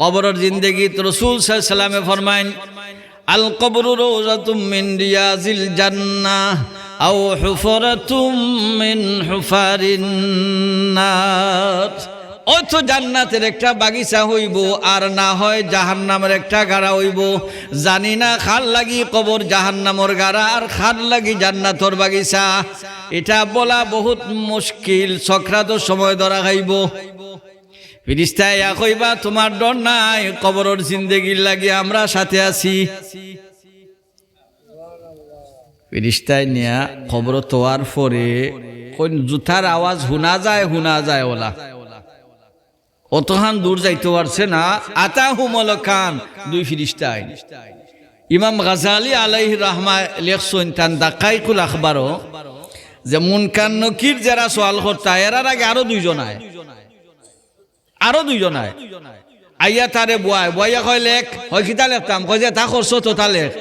কবরের জিন্দেগি রাসূল সাল্লাল্লাহু আলাইহি ওয়াসাল্লামে ফরমায়েন আল কবরু রাওযাতুম মিন রিয়াজিল জান্নাহ আও হুফরাতুম মিন হুফারিন নার। ওই তো জান্নাতের একটা বাগিচা হইব আর না হয় জাহান্নামের একটা গাড়া হইব। জানি না খার লাগি কবর জাহান্নামর গাড়া আর খার লাগি জান্নাতর বাগিচা, এটা বলা বহুত মুশকিল। সক্রাত সময় ধরা খাইব। ফিরিস্তায় কইবা তোমার ডর নাই, কবরের জিন্দেগির লাগি আমরা সাথে আছি। ফিরিস্তায় নিয়া কবর তোয়ার পরে কোন জুতার আওয়াজ শুনা যায় ওলা অতখান দূর যাইতে পারছে না। আতাহুমুল খান দুই ফিরিস্তা আইন। ইমাম গাজালি আলাইহি রাহমা লেখছেন তান দাকাইকুল আখবারও যে মুনকার নকির যারা সওয়াল করতা এর আগে আরো দুইজন আয় আইয়া তারে বয়া কয় লেখ হয় কিতা লেখতাম, কয় যে তা করছো তো তা লেখ।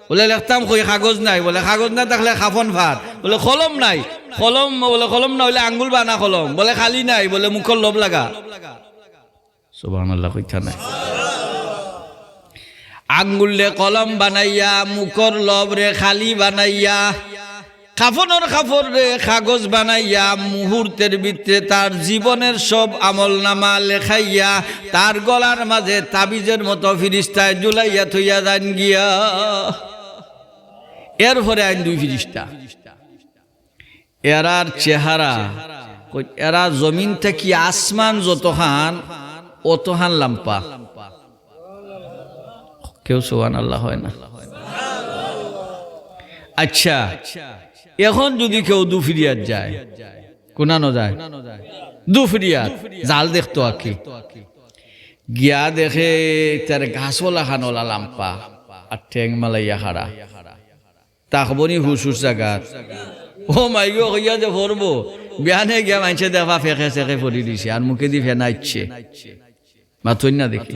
বলে লেখতাম কই কাগজ নাই, বলে কাগজ না থাকলে খাফন ভাত, বলে কলম নাই, বলে কলম না হইলে আঙ্গুল বানা কলম, বলে খালি নাই, বলে মুখর লোভ লাগা। সুবহানাল্লাহ কইতা নাই। আঙ্গুলে কলম বানাইয়া মুখর লোভ রে খালি বানাইয়া কাফনের কাপড় রে কাগজ বানাইয়া মুহূর্তের ভিতরে তার জীবনের সব আমল নামা লেখাইয়া তার গলার মাঝে তাবিজের মতো ফিরিস্তায় ঝুলাইয়া থইয়া যান গিয়া। এরপরে আইন দুই ফিরিস্তা, এরার চেহারা এরা জমিন থেকে আসমান যতখান অতখান লাম্পা। কেউ সুবহানাল্লাহ হয় না? আচ্ছা, এখন যদি কেউ দুফিরিয়াত যায়, কোনানো যায় দুফিরিয়াত জাল দেখতো আকি গিয়া দেখে তার ঘাসওয়ালা খানওয়ালা লাম্পা আর ঠেং মালাইয়া খাড়া তাকবনি হুসুস জাগাত। ও মাইগো কইয়া যে ভরবো বিয়ানে গিয়া মাইছে দেখা ফেঁকে চেকে পড়ি দিছে আর মুখে দি ফেনাইছে মাথুন না দেখি।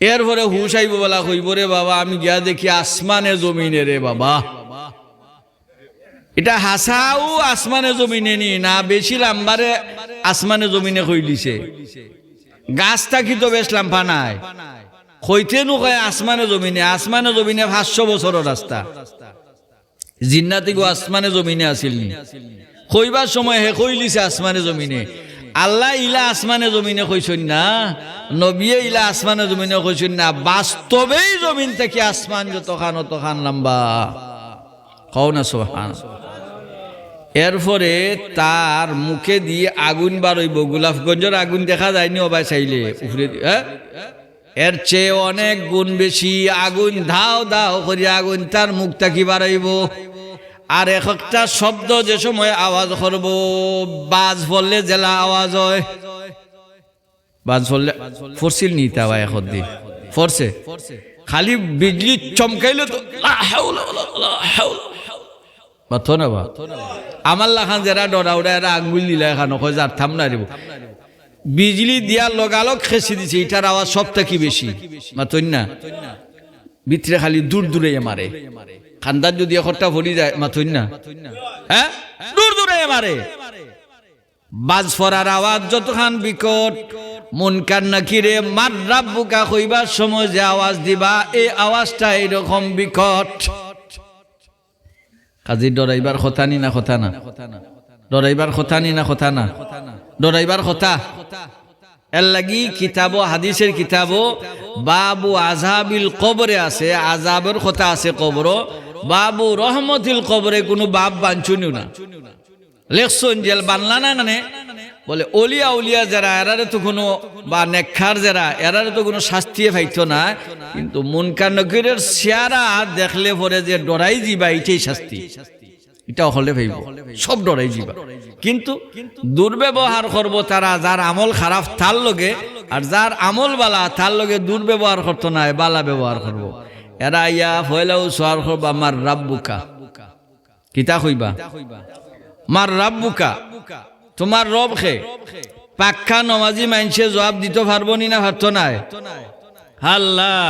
এরপরে হুশ আইব বলা কইব রে বাবা আমি গিয়া দেখি আসমানে জমিনে রে বাবা। এটা হাসাও আসমানে জমিনে নি না, বেশি লাম্বারে আসমানে জমিনে কই দিছে। গাছটা কি তো বেশ লাম্বা নাই, কইতে নু কয় আসমানে জমিনে 500 বছরের রাস্তা। জিন্নাতি গো আসমানে জমিনে আসিল নি, কইবার সময় হে কইলিছে আসমানে জমিনে। আল্লাহ ইলা আসমানে জমিনে কইছেন না, নবিয়ে ইলা আসমানে জমিনে কইছেন না, বাস্তবেই জমিন থেকে আসমান যতখান অতখান লম্বা। কও না সুবহানাল্লাহ। এরপরে তার মুখে দিয়ে আগুন বারইব, গোলাপগঞ্জের আগুন দেখা যায়নি ওবাই চাইলে উপরে, এর চেয়ে অনেক গুণ বেশি আগুন ধাও ধাও করে আগুন তার মুখটা কি বাড়াইব। আর একটা শব্দ যে সময় আওয়াজ করব, বাজ পড়লে জেলা আওয়াজ হয়, বাজ পড়লে ফরছিল নি তা এখন দি ফরছে, খালি বিজলি চমকাইলে তো আমার লাখান যারা ডরা উড়া এরা আঙ্গুল দিলা এখানে কয় যার থাম না রেব বিজলি দিয়ার লগালগ খেসি দিছে, এটার আওয়াজ সব থেকে বেশি মাতন না। ভিতরে খালি দূর দূরে মারে, খান্দার যদি একটা ভরি যায় মাথুন না, হ্যাঁ দূর দূরে মারে। বাজ ফরার আওয়াজ যতখান বিকট, মুনকার নাকিরে মার রাব্বুকা কইবার সময় যে আওয়াজ দিবা এই আওয়াজটা এরকম বিকট। কাজী ডরাইবার কথা নি না কথা না, ডরাইবার কথা নি না কথা না, ডরাইবার কথা। এর লাগি কিতাব হাদিসের কিতাব বাবু আযাবিল কবরে আছে, আযাবের কথা আছে কবর। বাবু রহমতিল কবরে কোনো বাপ বাঞ্ছনীয় না লেখছেন, জেল বানলা না মানে বলে অলিয়া উলিয়া যারা এরারে তো কোনো বা নেকখার যারা এরারে তো কোনো শাস্তি পাইতো না, কিন্তু মুনকার নকিরের চেহারা দেখলে পরে যে ডরাই যাবা এটাই শাস্তি, এটা হলে ভাইব সব ডরাই যাবা। কিন্তু দুর্ব্যবহার করব তারা যার আমল খারাপ তার লগে, আর যার আমল বালা তার লগে দুর্ব্যবহার করতো না, বালা ব্যবহার করব। এরা ইয়া হইলেও সোয়ার করব আমার রাব্বুকা, কিতা কইবা মার রাব্বুকা, তোমার রব খে। পাক্কা নমাজি মাইনসে জবাব দিতে পারবো নি না পারতো না। আল্লাহ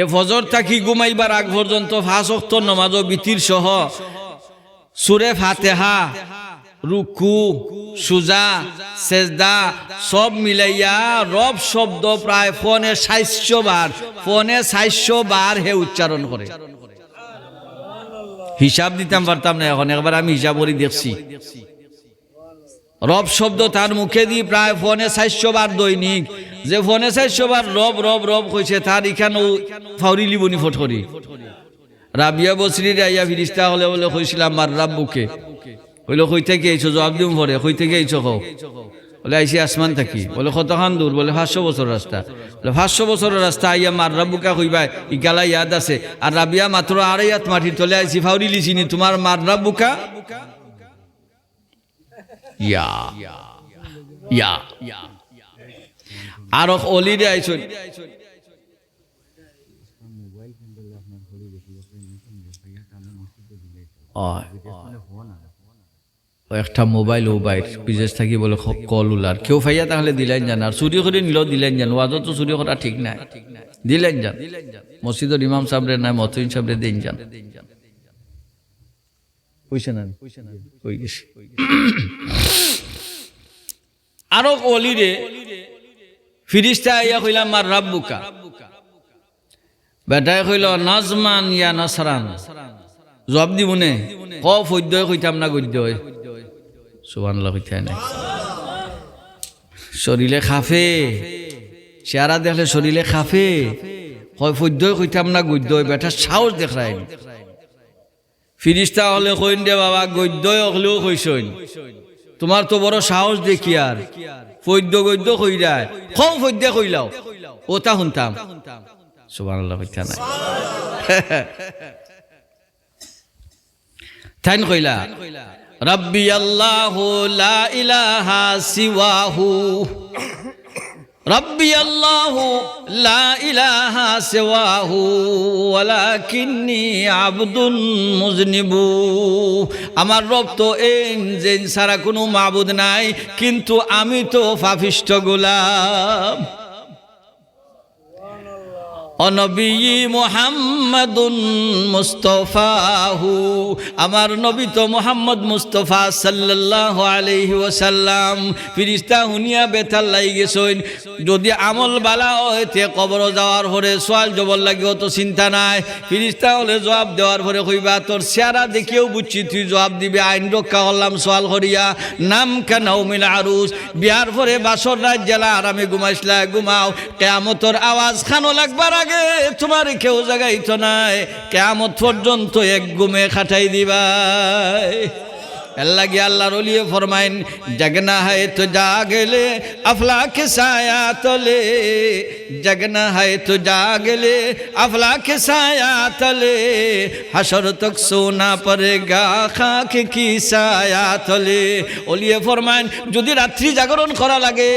এ ফজর থাকি ঘুমাইবার আগ পর্যন্ত 5 ওয়াক্ত নমাজ ও বিতির সহ সূরা ফাতিহা রুকু সুজা সেজদা সব মিলাইয়া রব শব্দ প্রায় ফোনে 700 বার হে উচ্চারণ করে। হিসাব দিতাম পারতাম না, এখন একবার আমি হিসাব করে দেখছি। রব শব্দ তার মুখে দিয়ে প্রায় ফোনে 700 বার দৈনিক। যে ফোনে 700 বার রব রব রব কইছে, তার এখানেও ফাউরি লিবনি ফটকরি। রাবিয়া বসরির আইয়া ফিরিস্তা হলে বলে কইছিলাম মার রাব্বুকে, হইল কই থেকে আইছো, জবাব দিম পরে, কই থেকে আইছো কও, বলে আইসি আসমান থাকি। বলে কতখান দূর, বলে 500 বছর রাস্তা। বলে 500 বছরের রাস্তা আইয়া মার রাব্বুকা কইবা ইকালা ইয়াদ আছে। আর রাবিয়া মাত্র 2.5 হাত মাটির তলে আইসি, ফাউরি লিছিনি তোমার মার রাব্বুকা ইয়া ইয়া। আর অলিরে আইছো একটা মোবাইল বিদেশ থাকি বলে কল উলার কেউ ফাইয়া তাহলে দিলেন যান, আর চুরি করে নিলেও দিলেন যান। ওয়াজও তো চুরি করা ঠিক নাই, দিলেন যান। মসজিদের ইমাম সাহেবরে নাই, মতইন সাহেবরে দিন যান। আরো অলিরে ফিরিস্তা আইয়া কইলাম মার রাব্বুকা, বেটায় কইল নাজমান ইয়া নাসরান। জবাব দিবনে ক ফদ্যয় কইতাম না গদ্যয়। সুবহানাল্লাহ কইতে নাই, শরীরে খাফে, চেহারা দেখলে শরীরে খাফে। কয় ফদ্যয় কইতাম না গদ্যয়, বেটা সাহস দেখায়। ফিরিস্তা হলে কইন দে বাবা, গদ্যয় হলেও কইসইন, তোমার তো বড় সাহস দেখি। আর ফদ্য গদ্য কইরায় কও ফদ্য কইলাও, ওটা শুনতাম। সুবহানাল্লাহ কইতে নাই। তাইন কইলা রাব্বি আল্লাহু লা ইলাহা সিওয়াহু, রাব্বি আল্লাহু লা ইলাহা সিওয়াহু ওয়ালাকিন্নী আবদুন মুজনিবু। আমার রব তো এন যেন ছাড়া কোনো মাবুদ নাই, কিন্তু আমি তো পাপিষ্ঠ গোলাম। নবী মুহাম্মাদুন মুস্তাফাহু, আমার নবী তো মুহাম্মদ মুস্তাফা সাল্লাল্লাহু আলাইহি ওয়াসাল্লাম। ফিরিস্তা হুনিয়া বেতাল লাগি গেছইন, যদি আমল বালা হইতে কবর যাওয়ার পরে সওয়াল জবাব লাগিও তো চিন্তা নাই। ফিরিস্তা হলে জবাব দেওয়ার পরে কইবা তোর চেহারা দেখিও বুঝছি তুই জবাব দিবি। আইন রক্ষা করলাম সওয়াল করিয়া, নাম কানাউমিল আরুস, বিয়ার পরে বাসর রাত জেলা আরামে ঘুমাইছলা, ঘুমাও। কিয়ামতের আওয়াজ খানো লাগবার আগে তোমার কেউ জাগাইতো নাই, কিয়ামত পর্যন্ত এক ঘুমে খাটাই দিবাই। अल्लाह अल्लाह रोलिए फरमाइन जगना है तो जागले अफलाक साया तले, जगना है तो जागले अफलाक साया तले, हशर तक सोना पड़ेगा खाक की साया तले। ओलिए फरमाइन যদি রাত্রি জাগরণ করা লাগে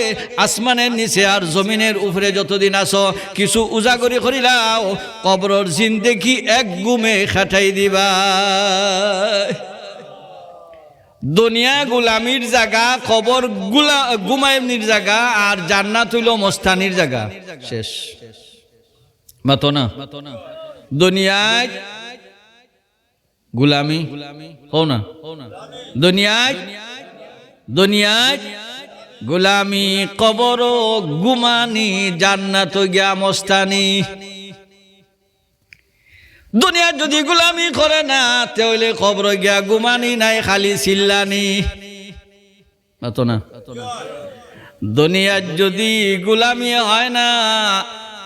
আসমানের নিচে আর জমিনের উপরে যতদিন আসো কিছু উজাগরি করিলাও, কবরের জিন্দেগি এক ঘুমে খাটাই দিবা। দুনিয়া গোলামির জায়গা, কবর গুমাইনির জায়গা, আর জান্নাত হইল মস্তানির জায়গা। শেষ মাতো না। দুনিয়ায় গোলামি হও না, দুনিয়ায় গোলামি, কবর গুমানি, জান্নাত গিয়া মস্তানি। দুনিয়া যদি গোলামি করে না তাহলে কবর গিয়া গুমানি নাই, খালি চিল্লানি। মাতো না। দুনিয়ার যদি গোলামি হয় না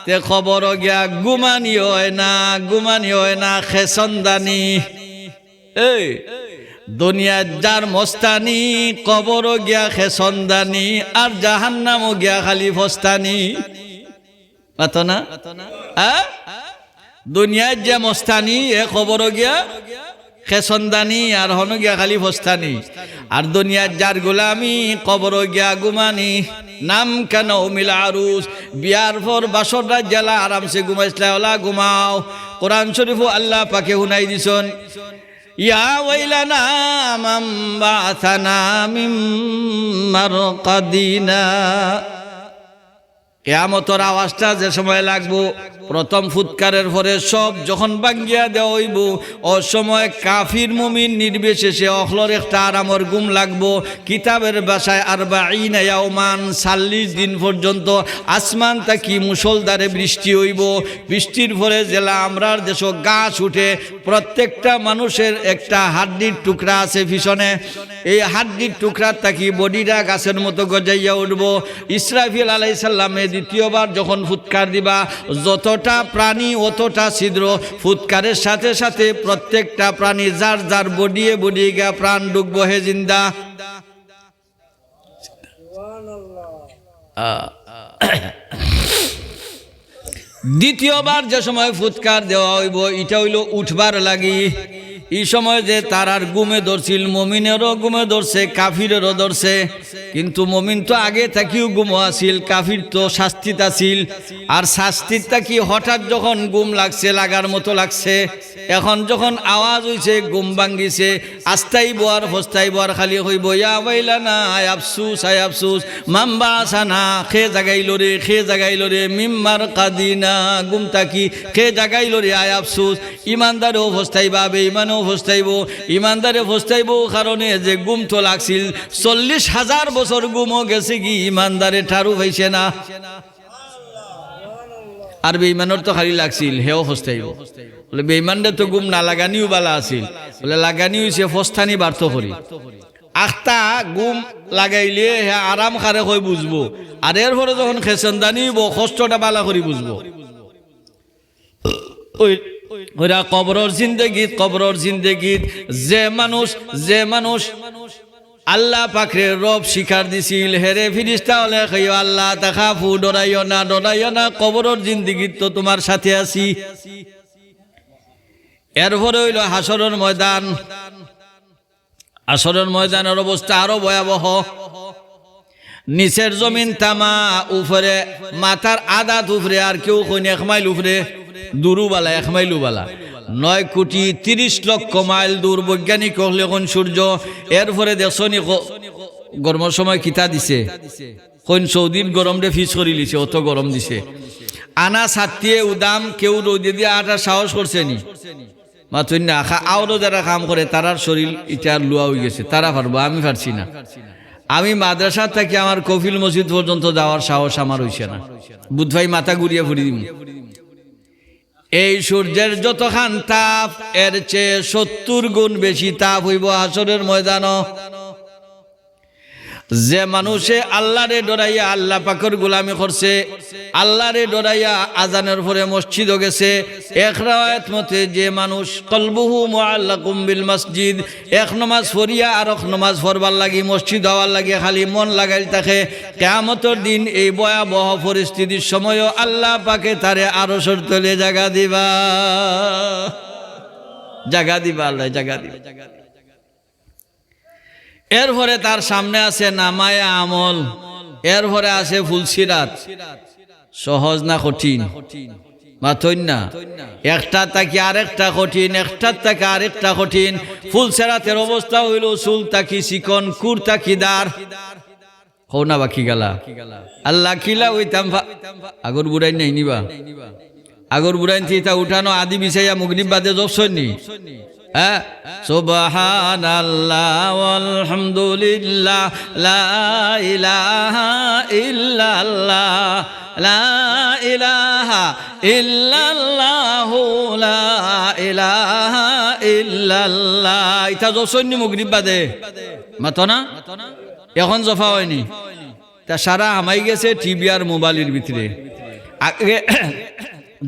তে কবর গিয়া গুমানি হয় না, গুমানি হয় না খেসন্দানি। এই দুনিয়ার যার মস্তানি কবর গিয়া খেসন্দানি, আর জাহান্নামও গিয়া খালি ফস্তানি। মাতো না। দুনিয়ার যে মস্তানি এ খবর গিয়া খেসন্দানি, আর হন গিয়া খালি ফস্তানি। আর দুনিয়ার যার গোলামি কবর গিয়া গুমানি। নাম কেন মিল আরুস, বিয়ার পর বাসর রাত জেলা আরামসে ঘুমাইছলা, ওলা ঘুমাও। কোরআন শরীফও আল্লাহ পাকে শুনাই দিছন, ইয়া ওয়াইলানা মান বাআসানা মিন মারকাদিনা, কিয়ামতের আওয়াজটা যে সময় লাগবো, প্রথম ফুৎকারের পরে সব যখন ভাঙ্গিয়া দেওয়া হইব, ও সময় কাফির মুমিন নির্বিশেষে অখলর একটা আরামর গুম লাগবো। কিতাবের ভাষায় 40 ইয়াওমান, 40 দিন পর্যন্ত আসমান তাকি মুষলধারে বৃষ্টি হইব। বৃষ্টির পরে জেলা আমরার দেশ গাছ উঠে, প্রত্যেকটা মানুষের একটা হাড্ডির টুকরা আছে পিছনে, এই হাড্ডির টুকরার তাকি বডিটা গাছের মতো গজাইয়া উঠব। ইসরাফিল আলাইহিস সালামে দ্বিতীয়বার যখন ফুৎকার দিবা, যতটা প্রাণী অতটা ছিদ্র, ফুৎকারের সাথে সাথে প্রত্যেকটা প্রাণী যার যার বডিয়ে বডিয়ে গা প্রাণ ঢুকবো হে জিন্দা। দ্বিতীয়বার যে সময় ফুৎকার দেওয়া হইব, এটা হইল উঠবার লাগি। এই সময় যে তার আর গুমে ধরছিল, মমিনেরও গুমে ধরছে, কাফিরেরও ধরছে। কিন্তু মমিন তো আগে থাকিও গুমো আছিল, কাফির তো শাস্তিত আছিল। আর শাস্তির থাকি হঠাৎ যখন গুম লাগছে, লাগার মতো লাগছে, এখন যখন আওয়াজ হইছে গুম ভাঙ্গিছে, আস্তাই বোয়ার ফস্তাই বোয়ার খালি হইব ইয়া বাইলানা আয় আফসুস আয় আফসুস মাম্বা আসানা, খে জাগাইল রে খে জাগাইল রে মিম্মার কাদিনা, গুম তাকি খে জাগাইল রে আয় আফসুস। ইমানদারেও ফস্তাইবা, বেঈমানও ফস্তাইব। ইমানদারে ফস্তাইব কারণে যে গুম তো লাগছিল, 40,000 বছর গুমও গেছে কি ইমানদারে ঠারু হইছে না। আর বেঈমানের তো খালি লাগছিল, হেও ফস্তাইব। বলে বেঈমানরে তো গুম না লাগানিও বালা আছিল, বলে লাগানি হইছে ফস্তানি বার্থ করি। আখতা গুম লাগাইলে হে আরাম খারে হয়ে বুঝবো, আর এর পরে যখন খেসেন্দানি কষ্টটা বালা করি বুঝবো। ওরা কবরের জিন্দেগিত যে মানুষ আল্লাহ পাকরে রব শিকার দিছিল, হেরে ফিরিস্তা হলে কইও আল্লাহ তাখাফু, ডরাইও না, কবরের জিন্দেগিত তো তোমার সাথে আছি। এরপরে হইল হাসরের ময়দান। আসরের ময়দানের অবস্থা আরো ভয়াবহ। নিচের জমিন তামা, উপরে মাথার আদাত উপরে, আর কেউ কইন 1 মাইল উপরে, দূরবালা 1 মাইল বালা, 9,30,00,000 মাইল দূর। বৈজ্ঞানিক হলে কোন সূর্য। এরপরে দেখছনি গরমের সময় কিতা দিছে, কোন সৌদির গরম রে ফিস করি লিছে, অত গরম দিছে। আনা ছাতিয়ে উদাম, কেউ রোদে দিয়ে আটা সাহস করছে নি মাতুন না। আরো যারা কাম করে তারার শরীর এটা লুয়া হয়ে গেছে, তারা পারবো, আমি পারছি না। আমি মাদ্রাসা থেকে আমার কফিল মসজিদ পর্যন্ত যাওয়ার সাহস আমার হইছে না। বুধভাই মাথা ঘুরিয়ে ফুরি দিম। এই সূর্যের যতখান তাপ, এর চেয়ে 70 গুণ বেশি তাপ হইব হাসরের ময়দান। যে মানুষে আল্লাহরে ডরাইয়া আল্লাহ পাকের গোলামি করছে, আল্লাহরে ডরাইয়া আজানের পরে মসজিদে গেছে। এক রাওয়ায়াত মতে যে মানুষ কলবুহু মুআল্লাকুম বিল মসজিদ, এক নামাজ পড়িয়া আর এক নামাজ পড়বার লাগি, মসজিদ হওয়ার লাগি খালি মন লাগাই থাকে, কিয়ামতের দিন এই ভয়াবহ পরিস্থিতির সময়ও আল্লাহ পাকে তারে আরশের তলে জায়গা দিবা, আল্লাহ জায়গা দিবা। এরপরে তার সামনে আছে নামায়ে আমল, এরপরে আছে ফুলসিরাত। সহজ না কঠিন? মাথইন না, একটা তাকি আরেকটা কঠিন, একটার তাকে আরেকটা কঠিন। ফুলসিরাতের অবস্থা হইল চুল তাকি চিকন, কুর তাকি দার। হো না বাকি গেলা আল্লাহ কিলা হইতাম আগর বুড়াই নাই নিবা, আগর বুড়াইন থিতা উঠানো আদি বিছাইয়া মুগরিব বাদে জবসনি। সুবহানাল্লাহ আলহামদুলিল্লাহ লা ইলাহা ইল্লাল্লাহ লা ইলাহা ইল্লাল্লাহু লা ইলাহা ইল্লাল্লাহ। এটা জসনি মুগরিব বাদে মাতো না, এখন জফা হয়নি। তা সারা হামাই গেছে টিভি আর মোবাইলের ভিতরে। আগে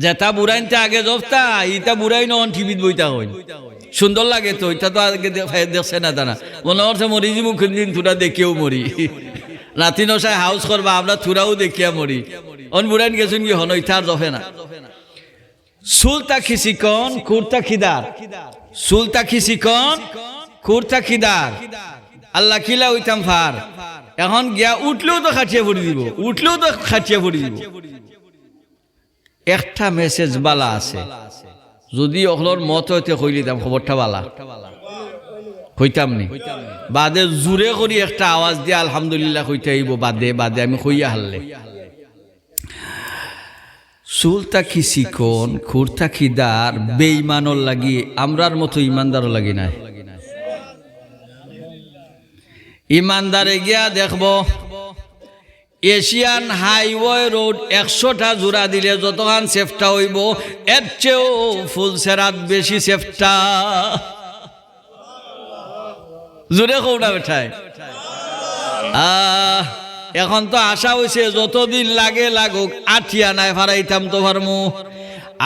যেটা বুড়াইনতে আগে জফতা, ইটা বুড়াই নন টিভিত বইতা হইন, সুন্দর লাগে তো। এটা তো আগে দেখছে না তারা, মনে হচ্ছে মরি যে মুখের দিন থুরা দেখিয়েও মরি। রাতি নশায় হাউস করবা, আমরা থুরাও দেখিয়া মরি। অন বুড়াইন গেছুন কি হন, ইটার জফে না। সুলতা খিসিকন কুর্তা খিদার, সুলতা খিসিকন কুর্তা খিদার। আল্লাহ কিলা হইতাম ফার, এখন গিয়া উঠলেও তো খাটিয়ে পড়ি দিব, উঠলেও তো খাটিয়ে পড়ি দিব। একটা মেসেজ বালা আছে, যদি ওগুলোর মত হইতে কইলিতাম খবরটা বালা কইতাম নি, বাদে জুড়ে করি একটা আওয়াজ দিয়ে আলহামদুলিল্লাহ কইতে আইব, বাদে বাদে আমি কইয়া হারলে চুলটা কি চিকন, খুরটা কি দার, বেঈমানর লাগি আমরার মতো ইমানদারও লাগি নাই। ইমানদারে গিয়া দেখব এশিয়ান হাইওয়ে রোড 100টা জোড়া দিলে যতখান সেফটা হইব এর চেয়েও ফুলসেরাত বেশি সেফটা। জোরে কৌটা বেঠায়। এখন তো আশা হয়েছে যতদিন লাগে লাগুক আঠিয়া নাই ফারাইতাম তো ফারমু।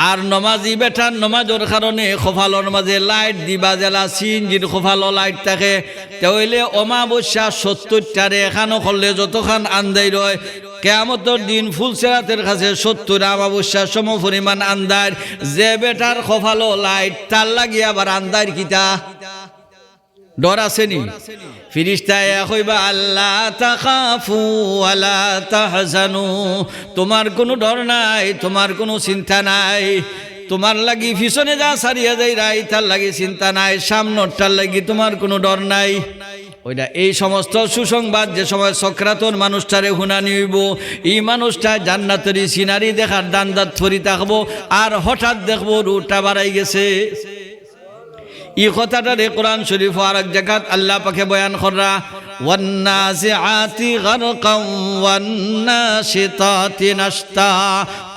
আর নমাজি বেঠার নমাজের কারণে খোফালোর মাঝে লাইট দিবা জেলা সিনজির খোফালো লাইট থাকে তাহলে অমাবস্যা 70টারে এখানো করলে যতখান আন্দাই রয় কিয়ামতের দিন ফুলসেরাতের কাছে 70 অমাবস্যার সম পরিমাণ আন্দার। যে বেটার খোফালো লাইট তার লাগিয়ে আবার আন্দার কিতা ডর আসেনি? ফিরিস্তায় কইবা আল্লাহ তাখাফু ওয়ালা তাহজানু, তোমার কোনো ডর নাই, তোমার কোনো চিন্তা নাই। তোমার লাগি পিছনে যা সারিয়া যাই রাই তার লাগি চিন্তা নাই, সামনেরটার লাগি তোমার কোনো ডর নাই। ওইটা এই সমস্ত সুসংবাদ যে সময় সক্রাতর মানুষটারে হুনানি হইব, এই মানুষটা জান্নাতের সিনারি দেখার দান্দাত ফরি থাকবো, আর হঠাৎ দেখবো রুটটা বাড়াই গেছে। এই কথাটারে কোরআন শরীফ আর এক জায়গাত আল্লাহ পাকে বয়ান করা, ওয়ান্নাজিআতি গারকাম ওয়ান্নাশিতাতি নাশতা।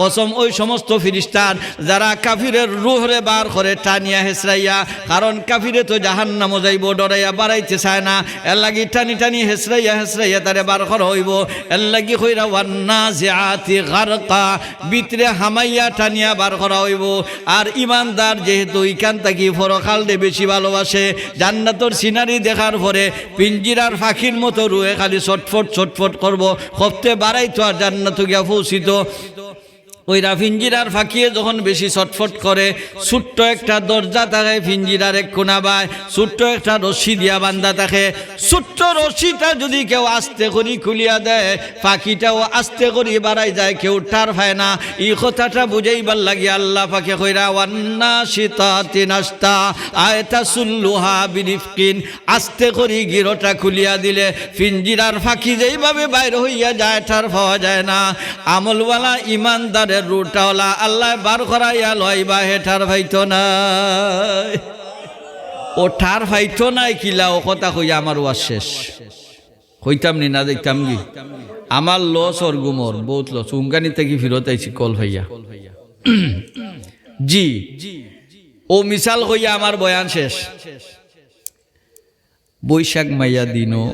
কসম ওই সমস্ত ফেরেশতার যারা কাফিরের রূহরে বার করে টানিয়া হেসরাইয়া, কারণ কাফিরে তো জাহান্নামে যাইব ডরাইয়া বাড়াইতে চায় না, এর লাগি টানি টানি হেসরাইয়া হেসরাইয়া তারে বার করা হইব। এর লাগি কইরা ওয়ান্নাজিআতি গারকা, ভিতরে হামাইয়া টানিয়া বার করা হইব। আর ইমানদার যেহেতু ইকান থাকি পরকালকে বেশি ভালোবাসে, জান্নাতের সিনারি দেখার পরে পিঞ্জিরার পাখির মতো রুয়ে খালি ছটফট ছটফট করবো, হপ্তে বাড়াইতো আর জান্নাত গিয়া পৌঁছিত। ওই পিঞ্জিরার ফাঁকিয়ে যখন বেশি ছটফট করে, ছোট্ট একটা দরজা থাকে পিঞ্জিরার এক কোনাবায়, ছোট্ট একটা রশি দিয়া বান্ধা থাকে। ছোট্ট রশিটা যদি কেউ আস্তে করি খুলিয়া দেয়, পাখিটাও আস্তে করি বাড়াই যায়, কেউ টার পায় না। এই কথাটা বুঝাইবার লাগি আল্লাহ পাকে কইরা ওয়ান্নাশিতাতি নাশতা আয়াতাসুল্লুহা বিরিফকিন, আস্তে করি গিরোটা খুলিয়া দিলে পিঞ্জিরার ফাঁকি যেইভাবে বাইরে হইয়া যায় টার পাওয়া যায় না। আমলওয়ালা ইমানদার রুটাওয়ালা আল্লাহ বার করাইয়া লইবা হেঠার ভাইতো নাই, ও ঠার ভাইতো নাই কিলা ও কথা কইয়া আমার ওয়াজ শেষ হইতাম নি না দেখতাম কি আমার লস ওর গুমর বহুত লস। উঙ্গানি থেকে ফিরত আইছি কল ভাইয়া জি ও মিসাল হইয়া আমার বয়ান শেষ। বৈশাখ মাইয়া দিনও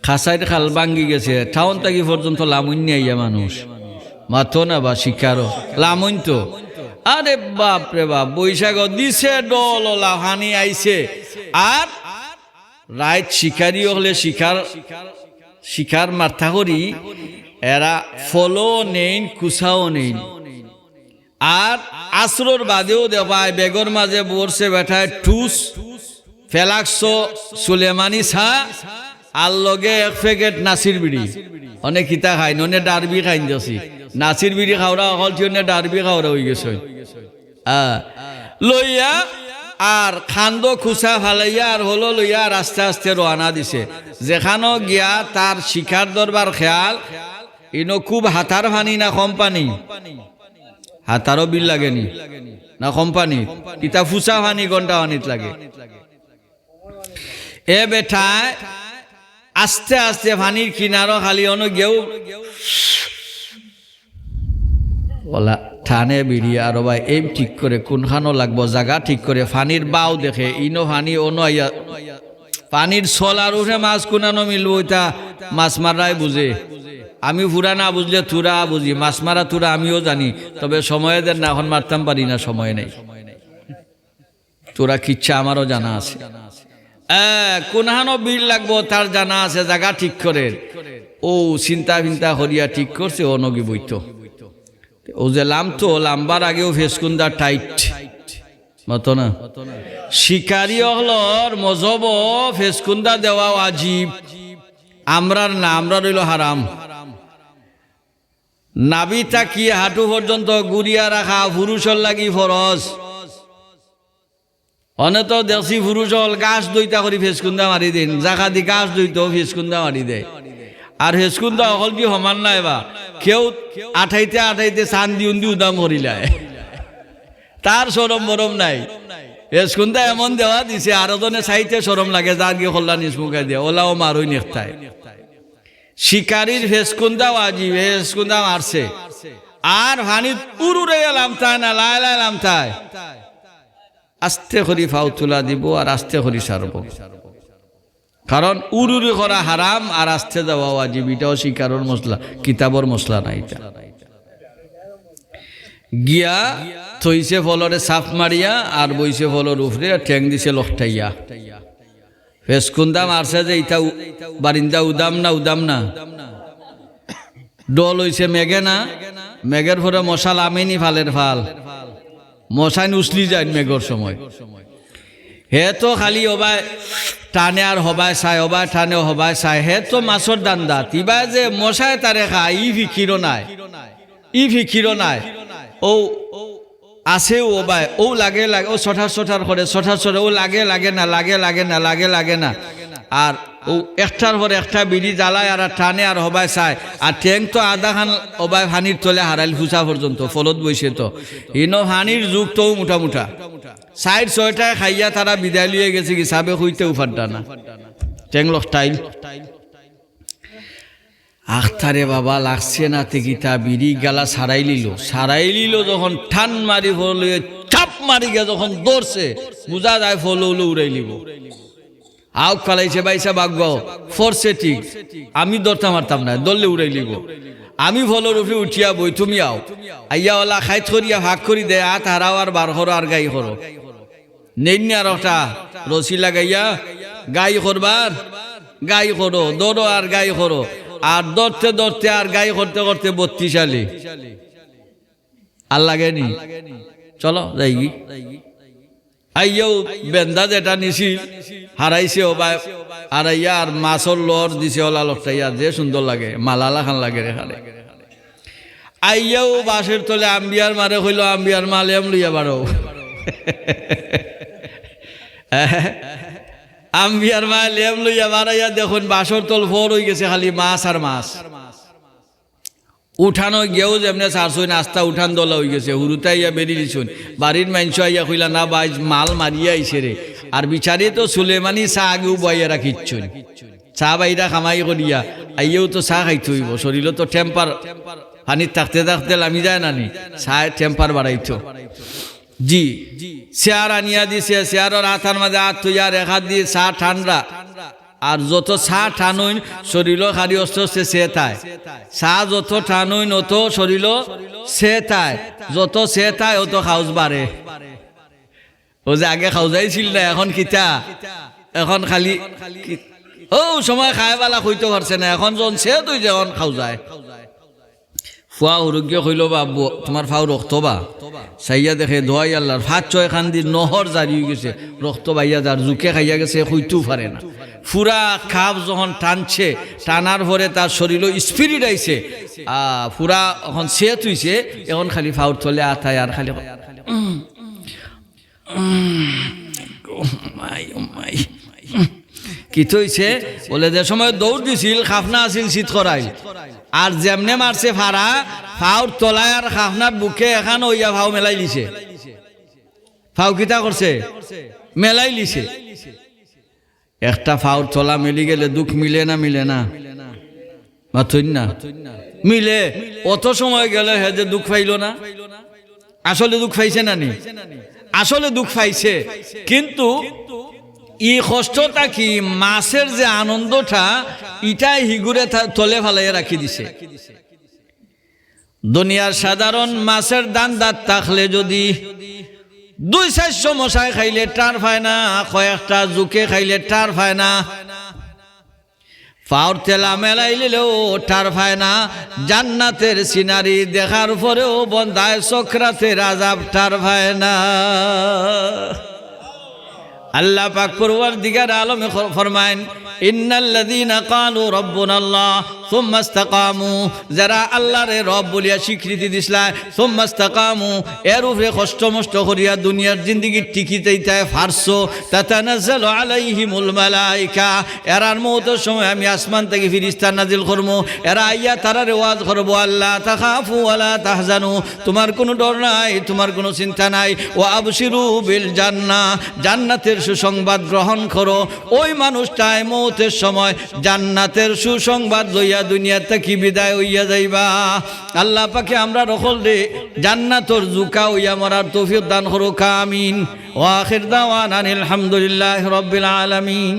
খাসাইর খাল ভাঙ্গি গেছে, টাউন থাকি পর্যন্ত লামুন্নি আইয়া মানুষ মাথো না বা শিকারও লামইন তো। আরে বাপ রে বাপ, বৈশাখ দিছে ডল লাহানি আইছে, আর রাইত শিকারি হলে শিকার মাথা করি এরা ফলও নেই কুসাও নেই। আর আসরর বাদেও দেবায় বেগর মাঝে বসে বেঠায় টুস ফেলাক্সো সুলেমানি ছা আর লগে এক প্যাকেট নাসির বিড়ি। অনেক কিতা খাই ননে ডারবি খাইন যাচ্ছি, নাসির বিড়ি খাওয়া অকল চিনে ডারবি খাওয়া হয়ে গেছে লইয়া, আর খান্দো খুসা ফালাইয়া আর হলো লইয়া আর আস্তে আস্তে রওনা দিছে। যেখানো গিয়া তার শিকার দরবার খেয়াল ইনো খুব হাতার ফানি না কোম্পানি, হাতারও বিল লাগেনি না কোম্পানি, ইতা ফুসা ফানি ঘন্টা ফানিত লাগে। এ বেঠায় আস্তে আস্তে ফানির কিনারও খালি অনো গেউ বলা ঠানে বিড়িয়ে আর ভাই এই ঠিক করে কোনখানো লাগবো জায়গা ঠিক করে ফানির বাও দেখে ইনো ফানি অনো আইয়া পানির ছল আর উঠে মাছ কোনানো মিলবো, ওইটা মাছ মারাই বুঝে। আমি ফুরা না বুঝলে তুরা বুঝি, মাছ মারা তুরা আমিও জানি, তবে সময় দেন না, এখন মারতাম পারি না, সময় নেই। তোরা কিচ্ছা আমারও জানা আছে, কোনখানো বিল লাগবো তার জানা আছে, জায়গা ঠিক করে ও চিন্তা ফিন্তা করিয়া ঠিক করছে ও নগি বইত। ও যে লামতো লাম্বার আগেও ফেসকুন্দা টাইট মতো না, শিকারি হলর মজব ফেসকুন্দা দেওয়া আজীব, আমরার না, আমরা রইল হারাম। নাবি তাকিয়ে হাঁটু পর্যন্ত গুড়িয়া রাখা পুরুষের লাগি ফরজ। অনেক দেশি পুরুষ হল গাছ দইতা করি ফেসকুন্দা মারি দিন, জাগা দি গাছ দইত ফেসকুন্দা মারি দেয়। আর ফেসকুন্দা অকল কি সমান নাই বা কেউ আঠাইতে আঠাইতে চান দি উদাম করিলায়, তার সরম মরম নাই। ফেসকুন্দা এমন দেওয়া দিছে আরো জনে চাইতে সরম লাগে, যার গিয়ে কল্যাণ নিসমুখাই দিয়ে ওলাও মারুই নেকতায়। শিকারির ফেসকুন্দা আজি ফেসকুন্দা মারছে, আর হানিত উড়ুরে এলাম তাই না লাইলা এলাম তাই, আস্তে করি ফাউ তুলা দিব আর আস্তে করি সারব। কারণ উড়ুরি করা হারাম আর আস্তে দেওয়া ওয়াজিব, এটাও শিকারর মশলা, কিতাবর মশলা না। এটা গিয়া থইছে ফলরে সাফ মারিয়া আর বইছে ফলর উফরে ঠ্যাং দিছে লখটাইয়া। ফেসকুন্দা মারছে যে ইটা বারিন্দা উদাম না ডল হইছে মেঘে না, মেঘের পরে মশাল আমেনি ফালের ফাল, মশাইন উসলি যায় মেঘর সময়। হে তো খালি হবায় টানে আর হবায় চাই, হবায় টানে হবায় চাই, হে তো মাছর দান্দা তিবা যে মশায় তারে খায় ই ফিকিরও নাই। ও আছে ও বাই ও লাগে ও ছটার করে ও লাগে না আর ও একটার পরে একটা বিড়ি জ্বালায় আর টানে আর হবায় চায়, আর ট্যাং তো আধা খান হবায় হানির তলে হারাইল ফুচা পর্যন্ত ফলত বইছে। তো ইনো হানির যুগ তো মোটামুটা 4-6টায় খাইয়া তারা বিদায় লিয়ে গেছে কি সাবে হইতে উফারটা না ট্যাং লকটাইল। আখতারে বাবা লাগছে না তেকিতা বিড়ি গালা সারাই লিল যখন ঠান মারি ফলে চাপ মারি গে যখন দৌড়ছে বুঝা যায় ফল উড়াই লিব। আউ কালাইছে বাইসা ভাগ্য ফরছে ঠিক, আমি দৌড়তে মারতাম না, দৌড়লে উড়াই লিব। আমি ফলর উপরে উঠিয়া বই, তুমি আও আইয়া ওলা খাইত করিয়া ভাগ করি দে, আত হারাও আর বার করো আর গাই করো নেই আর একটা রসি লাগাইয়া গাই করবার গাই করো, দৌড়ো আর গাই করো, আর দৌড়তে আর গাই করতে 32 সালে আর লাগেনি। চলো যাইগি আইয়াও বেন্দা যেটা নিছিল হারাইছে ওবা আর আইয়া আর মাছর লর দিছে ওলা লকটাইয়া, যে সুন্দর লাগে মালালা খান লাগে রেখারে। আইয়াও বাঁশের তলে আম্বিয়ার মারে হইল, আম্বিয়ার মালেম লইয়া বারো আম্বিয়ার মা লেম লইয়া বাড়াইয়া দেখুন বাসর তল ফোর হয়ে গেছে খালি মাছ আর মাছ। উঠানো গিয়েও যেমনি সারছই নাস্তা উঠান দলা হয়ে গেছে, হুরুতাইয়া বেরিয়ে দিছুন। বাড়ির মানুষ আইয়া কইলা না ভাই মাল মারিয়া আইছে রে, আর বিচারে তো সুলেমানি চা আগেও বইয়া রাখিচ্ছুন, চা বাইরা খামাই করিয়া আইয়েও তো চা খাইতে হইব, শরীরও তো টেম্পার পানির থাকতে লামি যায় নানি, চা টেম্পার বাড়াইতো। জি চেয়ার আনিয়া দিছে, চেয়ারের হাতার মাঝে হাত তুইয়া রেখা দিয়ে চা ঠান্ডা, আর যত চা টানুন শরীর খালি অস্তে অস্তে চেতায়, চা যত টানুন অত শরীর চেতায়, যত চেতায় অত খাউজ বাড়ে। ও যে আগে খাউজাইছিল না, এখন কিতা এখন খালি ও সময় খায় বালা হইতে পারছে না, এখন যখন সে তুই যখন খাউজায় ফুয়া উরুগ্য হইল বা তোমার ফাউ রক্ত বা চাইয়া দেখে দোয়াই আল্লাহর 5-6 খান দি নহর জারি হয়ে গেছে, রক্ত বাইয়া যার জুকে খাইয়া গেছে, হইতেও পারে না। ফুরা খাপ যখন টানছে, টানার পরে তার শরীর স্পিরিট আইছে, ফুরা এখন সে তুইছে, এখন খালি ফাউর তলে আতায় আর খালি কি তৈছে বলে যে সময় দৌড় দিছিল খাফনা আছিল শীত করাই, আর যেমনে মারছে ফাড়া ফাউর তলায় আর খাফনার বুকে এখন ওইয়া ফাউ মেলাই লিছে, ফাউ কিতা করছে মেলাই লিছে। একটা ফাউর তলা মেলি গেলে দুঃখ মিলে না মাথুন না মিলে, অত সময় গেলে হে যে দুঃখ পাইল না, আসলে দুঃখ পাইছে না নি, আসলে দুঃখ পাইছে, কিন্তু ই কষ্টটা কি মাছের যে আনন্দটা ইটাই হিগুরে তলে ফালাইয়া রাখি দিছে। দুনিয়ার সাধারণ মাছের দান্দাত থাকলে যদি 2-400 মশাই খাইলে টার পায় না, কয়েকটা জুকে খাইলে টার পায় না, পাওর তেলা মেলাইলেও টার পায় না, জান্নাতের সিনারি দেখার পরেও বন্ধায় সকরাতের আযাব টার পায় না। আল্লাহ পাক পরওয়ারদিগার আলমে ফরমায়েন ইন্নাল্লাযীনা ক্বালু রাব্বুনাল্লাহ সুম্মা ইসতাকামু, যারা আল্লাহরে রব বলিয়া স্বীকৃতি দিছলা, সুম্মা ইসতাকামু, এর উপরে কষ্ট মষ্ট করিয়া দুনিয়ার জিন্দেগি টিকিতেইতে পারছো, তাতানাজ্জালু আলাইহিমুল মালাইকা, এরার মওতের সময় আমি আসমান থেকে ফেরেশতা নাজিল করবো, এরা আইয়া তারারে ওয়াজ করবো, আল্লাহ তাখাফু ওয়ালা তাহজানু, তোমার কোনো ডর নাই, তোমার কোনো চিন্তা নাই, ওয়া আবশিরু বিল জান্নাহ, জান্নাতের সুসংবাদ গ্রহণ করো। ওই মানুষটাই মওতের সময় জান্নাতের সুসংবাদ লইয়া দুনিয়া থেকে বিদায় হইয়া যাইবা। আল্লাহ পাকে আমরা রখল দে জান্নাতর জুকা হইয়া মরার তৌফিক দান করুক, আমিন। ওয়া আখির দাওয়ানা আলহামদুলিল্লাহি রাব্বিল আলামিন।